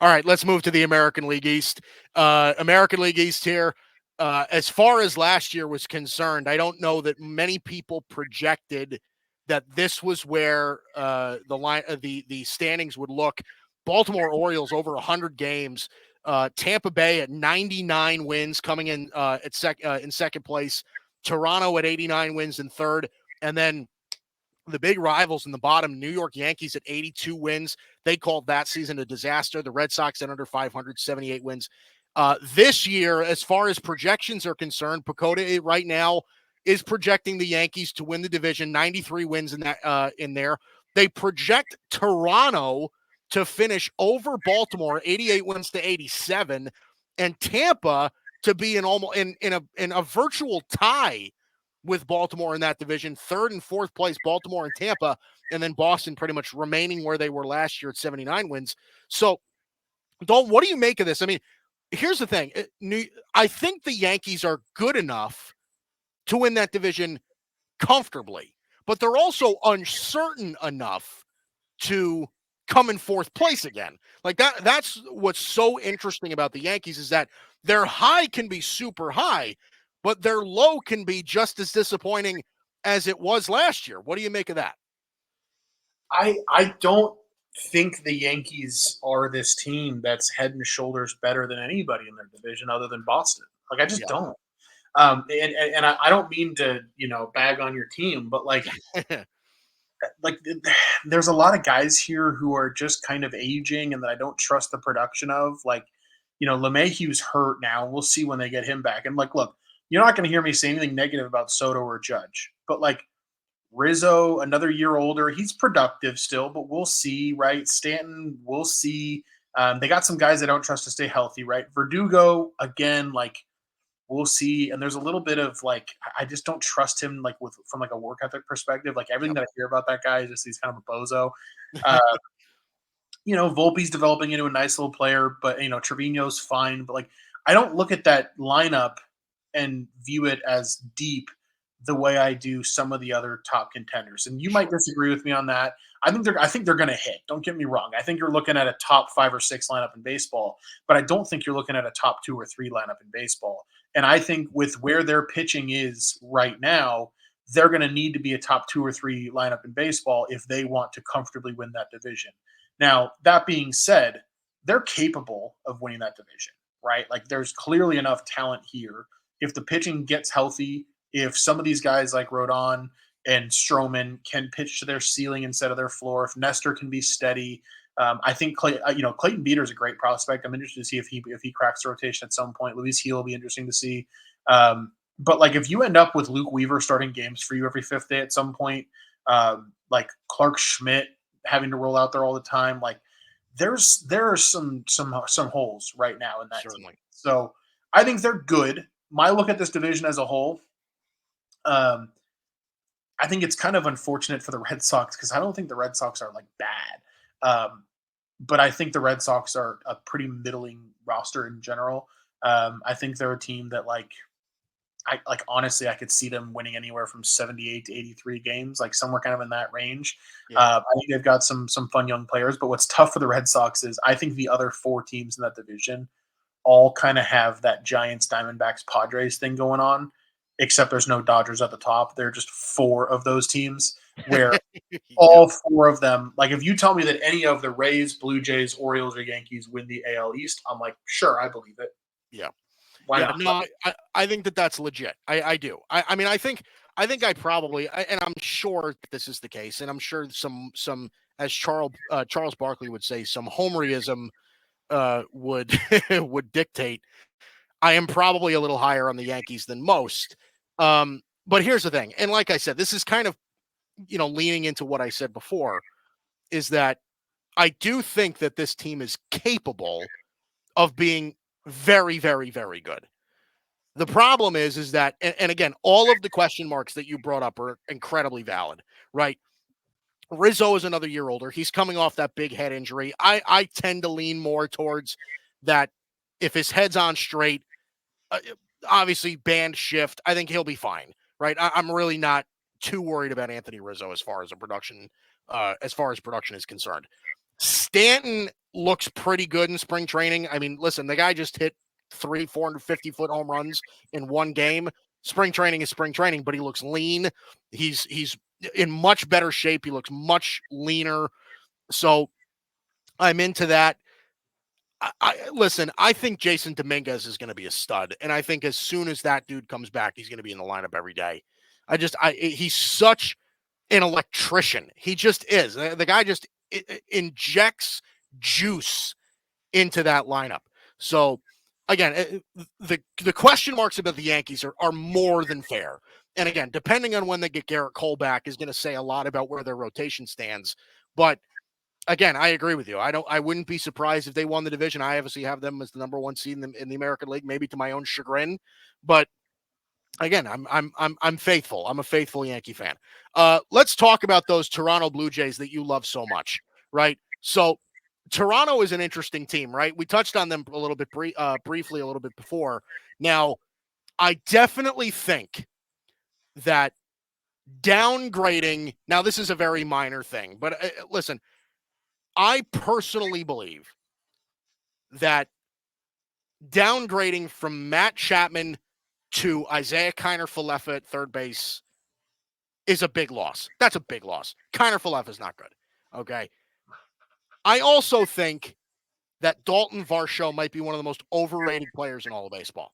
All right, let's move to the American League East. American League East here. As far as last year was concerned, I don't know that many people projected that this was where the standings would look. Baltimore Orioles over 100 games. Tampa Bay at 99 wins, coming in in second place. Toronto at 89 wins in third, and then the big rivals in the bottom, New York Yankees at 82 wins. They called that season a disaster. The Red Sox at under 500, 78 wins. This year, as far as projections are concerned, Pacoda right now is projecting the Yankees to win the division, 93 wins in there. They project Toronto to finish over Baltimore, 88 wins to 87, and Tampa to be in a virtual tie with Baltimore in that division, third and fourth place, Baltimore and Tampa, and then Boston pretty much remaining where they were last year at 79 wins. So, Dalton, what do you make of this? I mean, here's the thing. I think the Yankees are good enough to win that division comfortably, but they're also uncertain enough to come in fourth place again. Like that's what's so interesting about the Yankees is that their high can be super high, but their low can be just as disappointing as it was last year. What do you make of that? I don't think the Yankees are this team that's head and shoulders better than anybody in their division other than Boston. Like I just don't. And I don't mean to bag on your team, but like there's a lot of guys here who are just kind of aging and that I don't trust the production of. Like, LeMahieu's hurt now. We'll see when they get him back. And look, you're not going to hear me say anything negative about Soto or Judge, but Rizzo, another year older, he's productive still, but we'll see, right? Stanton, we'll see. They got some guys I don't trust to stay healthy, right? Verdugo, again, we'll see. And there's a little bit of I just don't trust him from a work ethic perspective. Like everything that I hear about that guy is just he's kind of a bozo. Uh, Volpe's developing into a nice little player, but Trevino's fine. But I don't look at that lineup and view it as deep the way I do some of the other top contenders. And you might disagree with me on that. I think they're going to hit. Don't get me wrong. I think you're looking at a top 5 or 6 lineup in baseball, but I don't think you're looking at a top 2 or 3 lineup in baseball. And I think with where their pitching is right now, they're going to need to be a top 2 or 3 lineup in baseball if they want to comfortably win that division. Now, that being said, they're capable of winning that division, right? Like there's clearly enough talent here. If the pitching gets healthy, if some of these guys like Rodon and Stroman can pitch to their ceiling instead of their floor, if Nestor can be steady, I think Clayton Beeter is a great prospect. I'm interested to see if he cracks the rotation at some point. Luis Gil will be interesting to see. But if you end up with Luke Weaver starting games for you every fifth day at some point, like Clark Schmidt having to roll out there all the time, there are some holes right now in that team. So I think they're good. My look at this division as a whole, I think it's kind of unfortunate for the Red Sox because I don't think the Red Sox are bad. But I think the Red Sox are a pretty middling roster in general. I think they're a team that honestly, I could see them winning anywhere from 78 to 83 games, somewhere kind of in that range. I think they've got some fun young players, but what's tough for the Red Sox is I think the other 4 teams in that division all kind of have that Giants, Diamondbacks, Padres thing going on, except there's no Dodgers at the top. There are just 4 of those teams where all 4 of them, if you tell me that any of the Rays, Blue Jays, Orioles, or Yankees win the AL East, I'm sure, I believe it. Yeah. Why not? No, I think that's legit. I do. I mean, I think I probably, and I'm sure this is the case, and I'm sure some as Charles Barkley would say, some homerism would would dictate. I am probably a little higher on the Yankees than most. But here's the thing, and like I said, this is kind of leaning into what I said before, is that I do think that this team is capable of being very, very, very good. The problem is that, and again, all of the question marks that you brought up are incredibly valid, right? Rizzo is another year older. He's coming off that big head injury. I tend to lean more towards that. If his head's on straight, obviously band shift, I think he'll be fine, right? I'm really not too worried about Anthony Rizzo as far as production is concerned. Stanton looks pretty good in spring training. I mean, listen, the guy just hit 450-foot home runs in one game. Spring training is spring training, but he looks lean. He's in much better shape. He looks much leaner. So I'm into that. Listen, I think Jason Dominguez is going to be a stud. And I think as soon as that dude comes back, he's going to be in the lineup every day. He's such an electrician. He just is. The guy just injects juice into that lineup. So again, the question marks about the Yankees are more than fair. And again, depending on when they get Garrett Cole back is going to say a lot about where their rotation stands. But again, I agree with you. I wouldn't be surprised if they won the division. I obviously have them as the number one seed in the American League, maybe to my own chagrin. But again, I'm faithful. I'm a faithful Yankee fan. Let's talk about those Toronto Blue Jays that you love so much, right? So Toronto is an interesting team, right? We touched on them a little bit briefly a little bit before. Now, I definitely think that downgrading. Now, this is a very minor thing, but listen, I personally believe that downgrading from Matt Chapman to Isaiah Kiner-Falefa at third base is a big loss. That's a big loss. Kiner-Falefa is not good. Okay. I also think that Dalton Varsho might be one of the most overrated players in all of baseball.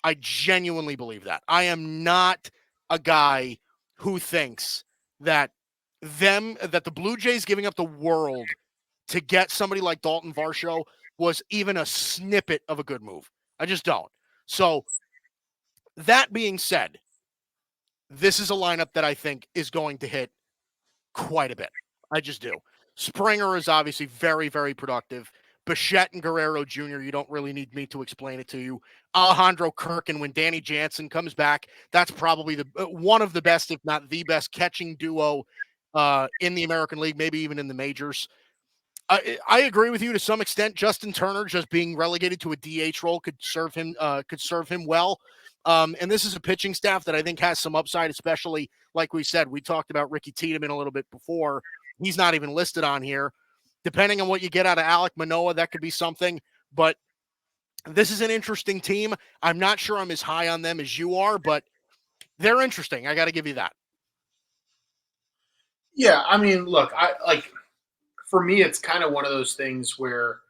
I genuinely believe that. I am not a guy who thinks that the Blue Jays giving up the world to get somebody like Dalton Varsho was even a snippet of a good move. I just don't. So that being said, this is a lineup that I think is going to hit quite a bit. I just do. Springer is obviously very, very productive. Bichette and Guerrero Jr., you don't really need me to explain it to you. Alejandro Kirk, and when Danny Jansen comes back, that's probably one of the best, if not the best, catching duo in the American League, maybe even in the majors. I agree with you to some extent. Justin Turner just being relegated to a DH role could serve him well. And this is a pitching staff that I think has some upside, especially like we said, we talked about Ricky Tiedemann a little bit before. He's not even listed on here. Depending on what you get out of Alek Manoah, that could be something. But this is an interesting team. I'm not sure I'm as high on them as you are, but they're interesting. I got to give you that. Yeah, I mean, look, for me, it's kind of one of those things where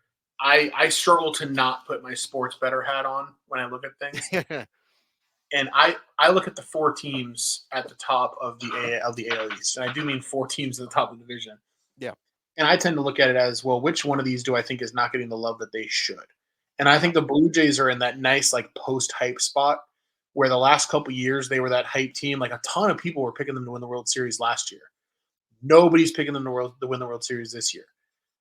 I struggle to not put my sports better hat on when I look at things. And I look at the four teams at the top of the AL East, and I do mean four teams at the top of the division. Yeah. And I tend to look at it as, well, which one of these do I think is not getting the love that they should? And I think the Blue Jays are in that nice like post-hype spot where the last couple years they were that hype team. Like a ton of people were picking them to win the World Series last year. Nobody's picking them to win the World Series this year.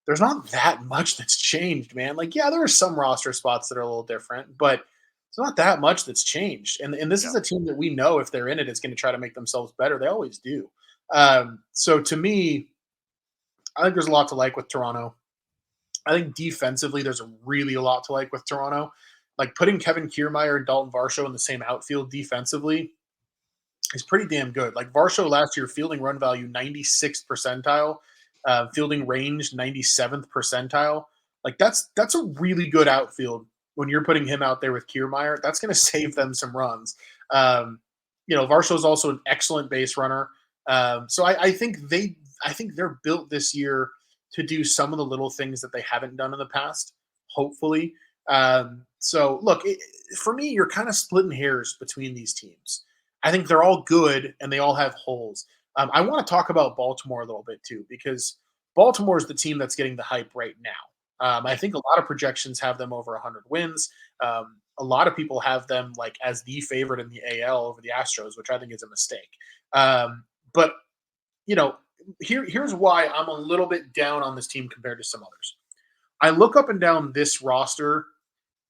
There's not that much that's changed, man. Like, yeah, there are some roster spots that are a little different, but it's not that much that's changed. And this is a team that we know if they're in it, it's going to try to make themselves better. They always do. So to me, I think there's a lot to like with Toronto. I think defensively, there's really a lot to like with Toronto. Like putting Kevin Kiermaier and Dalton Varsho in the same outfield defensively is pretty damn good. Like Varsho last year, fielding run value 96th percentile, fielding range 97th percentile. Like that's a really good outfield when you're putting him out there with Kiermaier. That's going to save them some runs. Varsho is also an excellent base runner. So I think they're built this year to do some of the little things that they haven't done in the past, hopefully. So look, for me, you're kind of splitting hairs between these teams. I think they're all good and they all have holes. I want to talk about Baltimore a little bit too, because Baltimore is the team that's getting the hype right now. I think a lot of projections have them over 100 wins. A lot of people have them like as the favorite in the AL over the Astros, which I think is a mistake. But here's why I'm a little bit down on this team compared to some others. I look up and down this roster.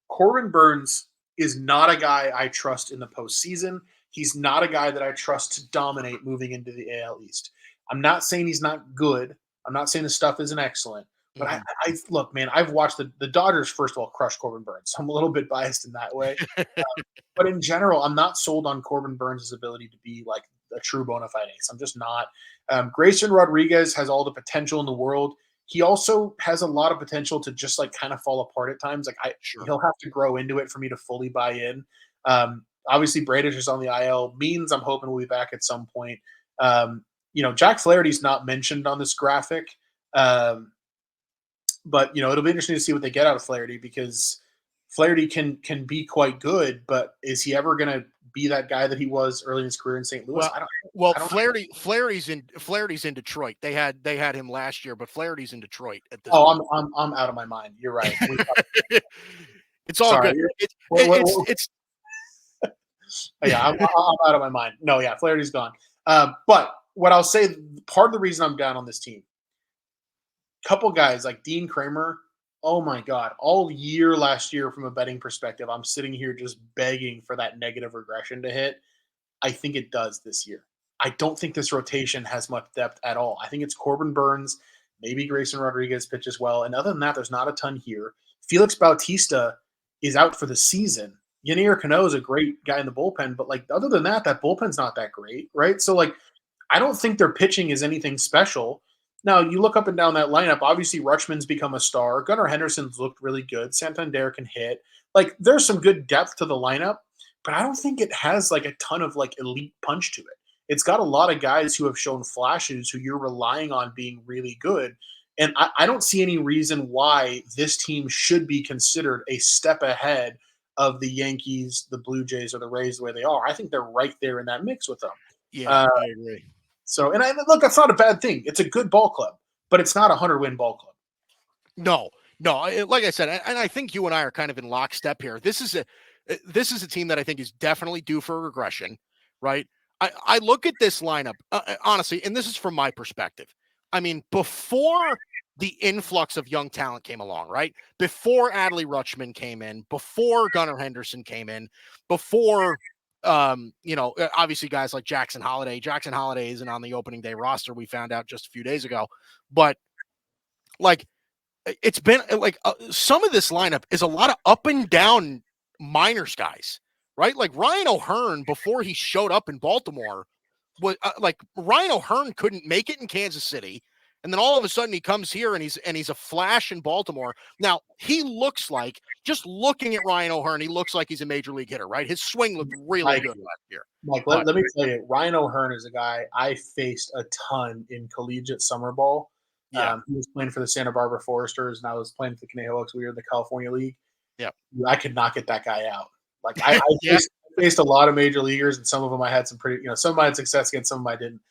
Corbin Burns is not a guy I trust in the postseason. He's not a guy that I trust to dominate moving into the AL East. I'm not saying he's not good. I'm not saying the stuff isn't excellent. But I look, man, I've watched the Dodgers, first of all, crush Corbin Burns. So I'm a little bit biased in that way. But in general, I'm not sold on Corbin Burns' ability to be like a true bona fide ace. I'm just not. Grayson Rodriguez has all the potential in the world. he also has a lot of potential to just like kind of fall apart at times. Sure. He'll have to grow into it for me to fully buy in. Obviously, Bradish is on the IL. Means I'm hoping we'll be back at some point. Jack Flaherty's not mentioned on this graphic, but it'll be interesting to see what they get out of Flaherty because Flaherty can be quite good, but is he ever going to be that guy that he was early in his career in St. Louis? Well, well, I don't. Flaherty's in Detroit. They had him last year, but Flaherty's in Detroit at this Oh, point. I'm out of my mind. You're right. It's all Sorry. good. It's Yeah, I'm out of my mind. No, yeah, Flaherty's gone. But what I'll say, part of the reason I'm down on this team, couple guys like Dean Kramer. Oh my God! All year last year, from a betting perspective, I'm sitting here just begging for that negative regression to hit. I think it does this year. I don't think this rotation has much depth at all. I think it's Corbin Burns, maybe Grayson Rodriguez pitches well, and other than that, there's not a ton here. Felix Bautista is out for the season. Yanier Cano is a great guy in the bullpen, but like other than that, that bullpen's not that great, right? So like, I don't think their pitching is anything special. Now you look up and down that lineup. Obviously, Rutschman's become a star. Gunnar Henderson's looked really good. Santander can hit. Like, there's some good depth to the lineup, but I don't think it has like a ton of like elite punch to it. It's got a lot of guys who have shown flashes who you're relying on being really good. And I don't see any reason why this team should be considered a step ahead of the Yankees, the Blue Jays, or the Rays the way they are. I think they're right there in that mix with them. yeah, Uh, I agree. look, that's not a bad thing. It's a good ball club, but it's not a 100-win ball club. No, like I said, and I think you and I are kind of in lockstep here. This is a team that I think is definitely due for regression, right? I look at this lineup honestly, and this is from my perspective. I mean, before the influx of young talent came along, right? Before Adley Rutschman came in, before Gunnar Henderson came in, before obviously guys like Jackson Holiday. Jackson Holiday isn't on the opening day roster. We found out just a few days ago, but like it's been like some of this lineup is a lot of up and down minors guys, right? Like Ryan O'Hearn before he showed up in Baltimore was like Ryan O'Hearn couldn't make it in Kansas City. And then all of a sudden he comes here and he's a flash in Baltimore. Now he looks like, just looking at Ryan O'Hearn, he looks like he's a major league hitter, right? His swing looked really good last year. Mike, let me tell you, Ryan O'Hearn is a guy I faced a ton in collegiate summer ball. Yeah. He was playing for the Santa Barbara Foresters, and I was playing for the Conejo Oaks. We were in the California League. Yeah. I could not get that guy out. Like I yeah. faced a lot of major leaguers, and some of them I had some pretty, some of them I had success against, some of them I didn't.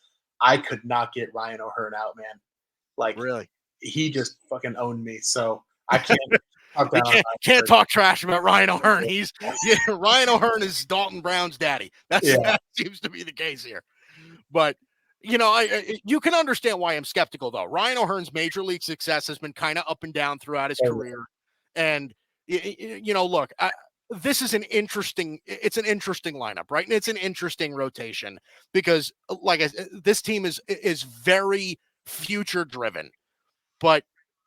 I could not get Ryan O'Hearn out, man. Like, really, he just fucking owned me. So I can't. can't talk trash about Ryan O'Hearn. Ryan O'Hearn is Dalton Brown's daddy. That seems to be the case here. But you can understand why I'm skeptical though. Ryan O'Hearn's major league success has been kind of up and down throughout his career, and look, this is it's an interesting lineup, right? And it's an interesting rotation because, like this team is very future driven. But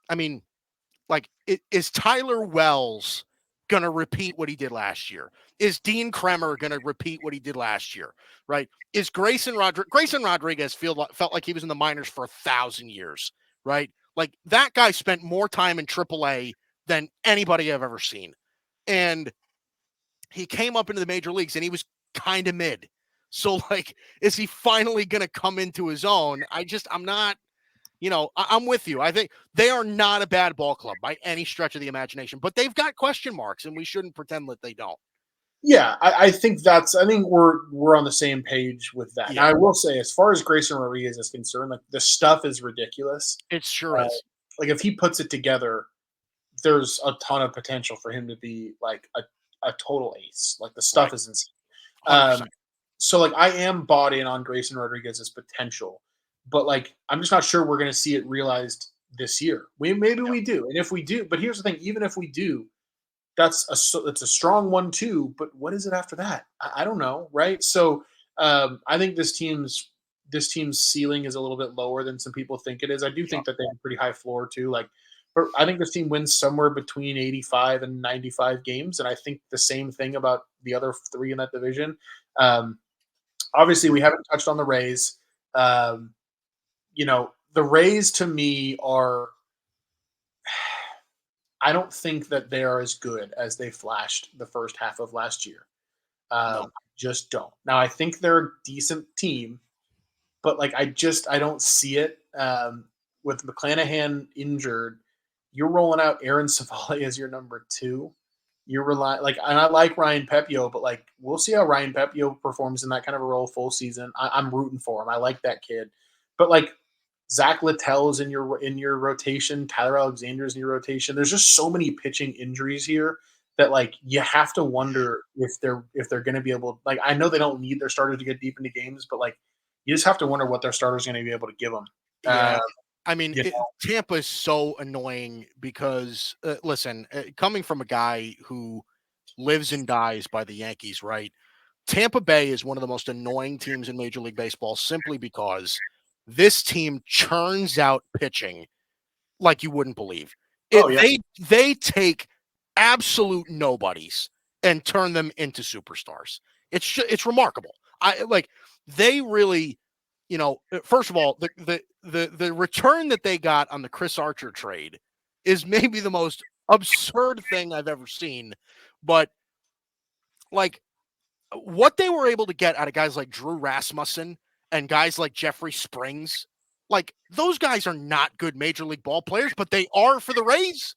I mean, like, is Tyler Wells going to repeat what he did last year? Is Dean Kremer going to repeat what he did last year? Right? Is Grayson Rodriguez felt like he was in the minors for 1,000 years? Right? Like, that guy spent more time in AAA than anybody I've ever seen, and he came up into the major leagues and he was kind of mid. So, like, is he finally going to come into his own? I'm not. I'm with you. I think they are not a bad ball club by any stretch of the imagination, but they've got question marks, and we shouldn't pretend that they don't. Yeah, I think we're on the same page with that. Yeah. Now, I will say, as far as Grayson Rodriguez is concerned, like, the stuff is ridiculous. It sure is. Like, if he puts it together, there's a ton of potential for him to be like a total ace. Like, the stuff is insane. So like, I am bought in on Grayson Rodriguez's potential, but like, I'm just not sure we're going to see it realized this year. We do, and if we do, but here's the thing: even if we do, it's a strong 1-2. But what is it after that? I don't know, right? So I think this team's ceiling is a little bit lower than some people think it is. I do think that they have a pretty high floor too. Like, but I think this team wins somewhere between 85 and 95 games, and I think the same thing about the other three in that division. Obviously, we haven't touched on the Rays. The Rays to me are I don't think that they are as good as they flashed the first half of last year. No. Just don't. Now I think they're a decent team, but like I don't see it. With McClanahan injured, you're rolling out Aaron Savali as your number two. You're relying and I like Ryan Pepio, but like we'll see how Ryan Pepio performs in that kind of a role full season. I'm rooting for him. I like that kid, but like Zach Littell's in your rotation, Tyler Alexander's in your rotation. There's just so many pitching injuries here that like you have to wonder if they're going to be able. Like I know they don't need their starters to get deep into games, but like you just have to wonder what their starters are going to be able to give them. Yeah. I mean, You know? Tampa is so annoying because, listen, coming from a guy who lives and dies by the Yankees, right? Tampa Bay is one of the most annoying teams in Major League Baseball simply because this team churns out pitching like you wouldn't believe. Oh yeah, They take absolute nobodies and turn them into superstars. It's remarkable. They really, first of all, the return that they got on the Chris Archer trade is maybe the most absurd thing I've ever seen. But like what they were able to get out of guys like Drew Rasmussen and guys like Jeffrey Springs, like those guys are not good major league ball players, but they are for the Rays.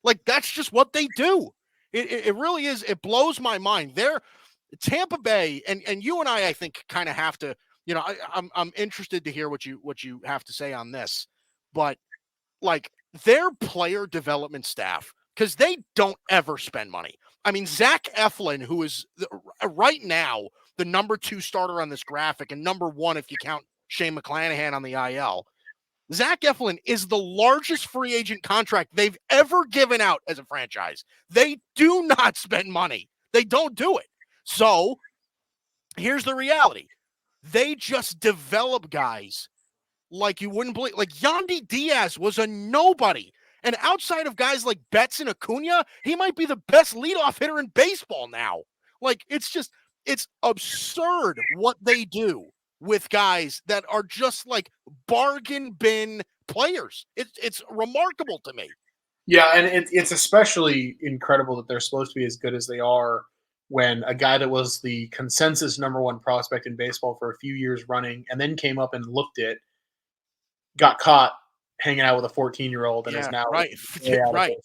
Like that's just what they do. It really is. It blows my mind. They're Tampa Bay, and you and I think, kind of have to. I'm interested to hear what you have to say on this, but like their player development staff, because they don't ever spend money. I mean, Zach Eflin, who is right now the number 2 starter on this graphic and number 1 if you count Shane McClanahan on the IL. Zach Eflin is the largest free agent contract they've ever given out as a franchise. They do not spend money. They don't do it. So here's the reality. They just develop guys like you wouldn't believe. Like Yandy Diaz was a nobody. And outside of guys like Betts and Acuna, he might be the best leadoff hitter in baseball now. Like it's absurd what they do with guys that are just like bargain bin players. It's remarkable to me. yeah, and it's especially incredible that they're supposed to be as good as they are when a guy that was the consensus number one prospect in baseball for a few years running, and then came up and looked it, got caught hanging out with a 14-year-old, and is Yeah, now right. way out of Right. baseball,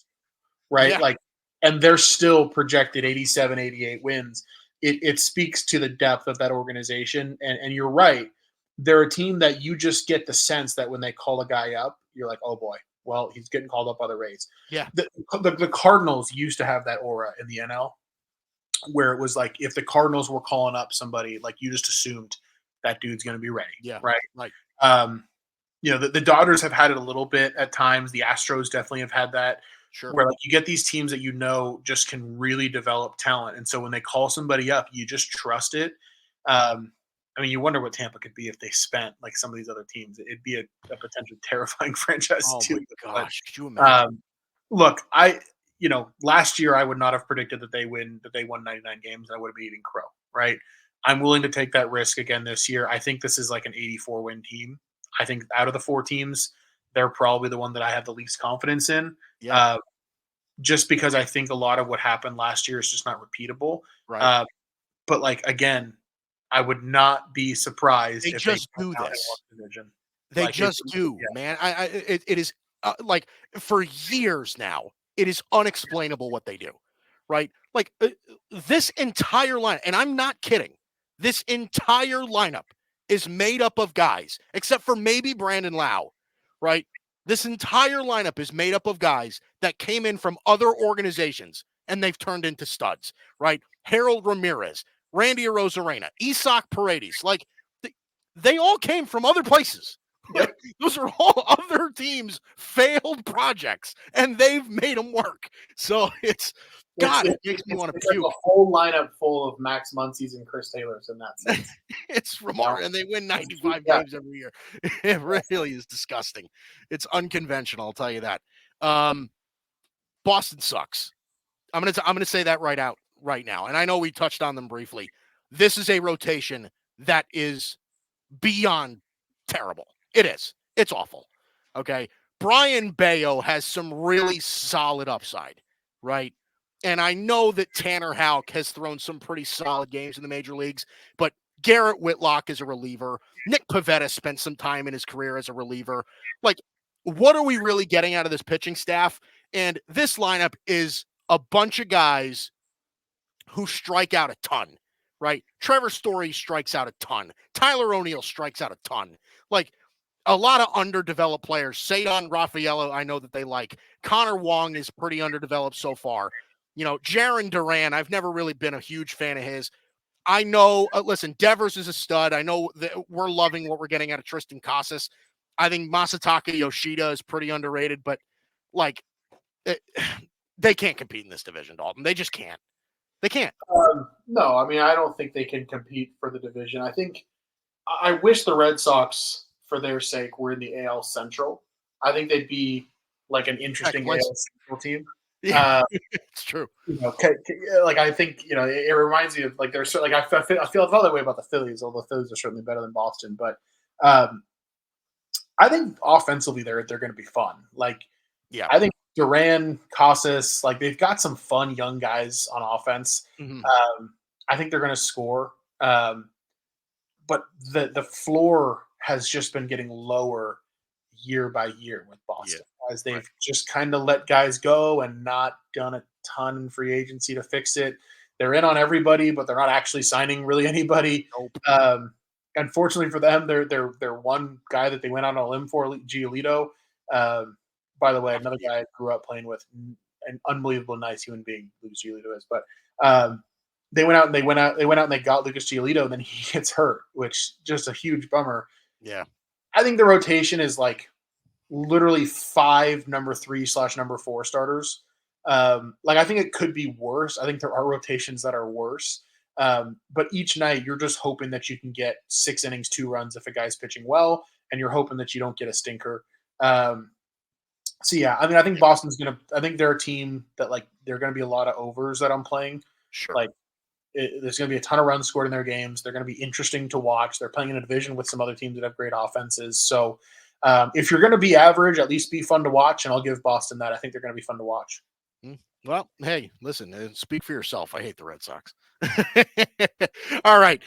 right? Yeah. Like, and they're still projected 87, 88 wins. It speaks to the depth of that organization, and you're right. They're a team that you just get the sense that when they call a guy up, you're like, oh boy, well, he's getting called up by the Rays. Yeah. The Cardinals used to have that aura in the NL, where it was like if the Cardinals were calling up somebody, like you just assumed that dude's going to be ready, Yeah. right? Right. Um, the Dodgers have had it a little bit at times. The Astros definitely have had that, Sure. where like you get these teams that just can really develop talent, and so when they call somebody up, you just trust it. I mean, you wonder what Tampa could be if they spent like some of these other teams. It'd be a potentially terrifying franchise Oh too. my gosh. Could you But, imagine? look, last year I would not have predicted that they won 99 games, and I would have been eating crow, right? I'm willing to take that risk again this year. I think this is like an 84 win team. I think out of the 4 teams, they're probably the one that I have the least confidence in. Yeah. Just because I think a lot of what happened last year is just not repeatable. Right. But like again, I would not be surprised They if they just come do out and this. won the division. They Like just do, man. It is like for years now. It is unexplainable what they do, right? Like this entire line, and I'm not kidding. This entire lineup is made up of guys, except for maybe Brandon Lau, right? This entire lineup is made up of guys that came in from other organizations and they've turned into studs, right? Harold Ramirez, Randy Arozarena, Isak Paredes, like they all came from other places. Yep. Like, those are all other teams' failed projects, and they've made them work. So it makes me want to It's like puke. a whole lineup full of Max Muncy's and Chris Taylors in that sense. It's remarkable, and they win 95 Yeah. games every year. It really is disgusting. It's unconventional, I'll tell you that. Boston sucks. I'm gonna say that right now. And I know we touched on them briefly. This is a rotation that is beyond terrible. It is. It's awful. Okay. Brian Bayo has some really solid upside, right? And I know that Tanner Houck has thrown some pretty solid games in the major leagues, but Garrett Whitlock is a reliever. Nick Pivetta spent some time in his career as a reliever. Like, what are we really getting out of this pitching staff? And this lineup is a bunch of guys who strike out a ton, right? Trevor Story strikes out a ton. Tyler O'Neill strikes out a ton. Like, a lot of underdeveloped players. Cedon Rafaelo, I know that they like. Connor Wong is pretty underdeveloped so far. You know, Jaron Duran, I've never really been a huge fan of his. I know, listen, Devers is a stud. I know that we're loving what we're getting out of Tristan Casas. I think Masataka Yoshida is pretty underrated, but like, they can't compete in this division, Dalton. They just can't. They can't. No, I mean, I don't think they can compete for the division. I wish the Red Sox, for their sake, were in the AL Central. I think they'd be like an interesting AL Central team. Yeah, it's true. You know, like I think it reminds me of like there's like I feel that way about the Phillies, although the Phillies are certainly better than Boston. But I think offensively they're going to be fun. Like, yeah, I think Duran, Casas, like they've got some fun young guys on offense. Mm-hmm. I think they're going to score. But the floor has just been getting lower year by year with Boston as they've just kind of let guys go and not done a ton in free agency to fix it. They're in on everybody, but they're not actually signing really anybody. Nope. Unfortunately for them, they're one guy that they went out on a limb for, Giolito. By the way, another guy I grew up playing with, an unbelievable nice human being, Lucas Giolito is. But they went out and they got Lucas Giolito, and then he gets hurt, which just a huge bummer. Yeah. I think the rotation is like literally 5 number 3/number 4 starters. Like I think it could be worse. I think there are rotations that are worse. But each night you're just hoping that you can get 6 innings, 2 runs if a guy's pitching well, and you're hoping that you don't get a stinker. So yeah, I mean, I think I think they're a team that like they're gonna be a lot of overs that I'm playing. Sure. Like there's going to be a ton of runs scored in their games. They're going to be interesting to watch. They're playing in a division with some other teams that have great offenses. So if you're going to be average, at least be fun to watch. And I'll give Boston that. I think they're going to be fun to watch. Well, hey, listen, speak for yourself. I hate the Red Sox. All right.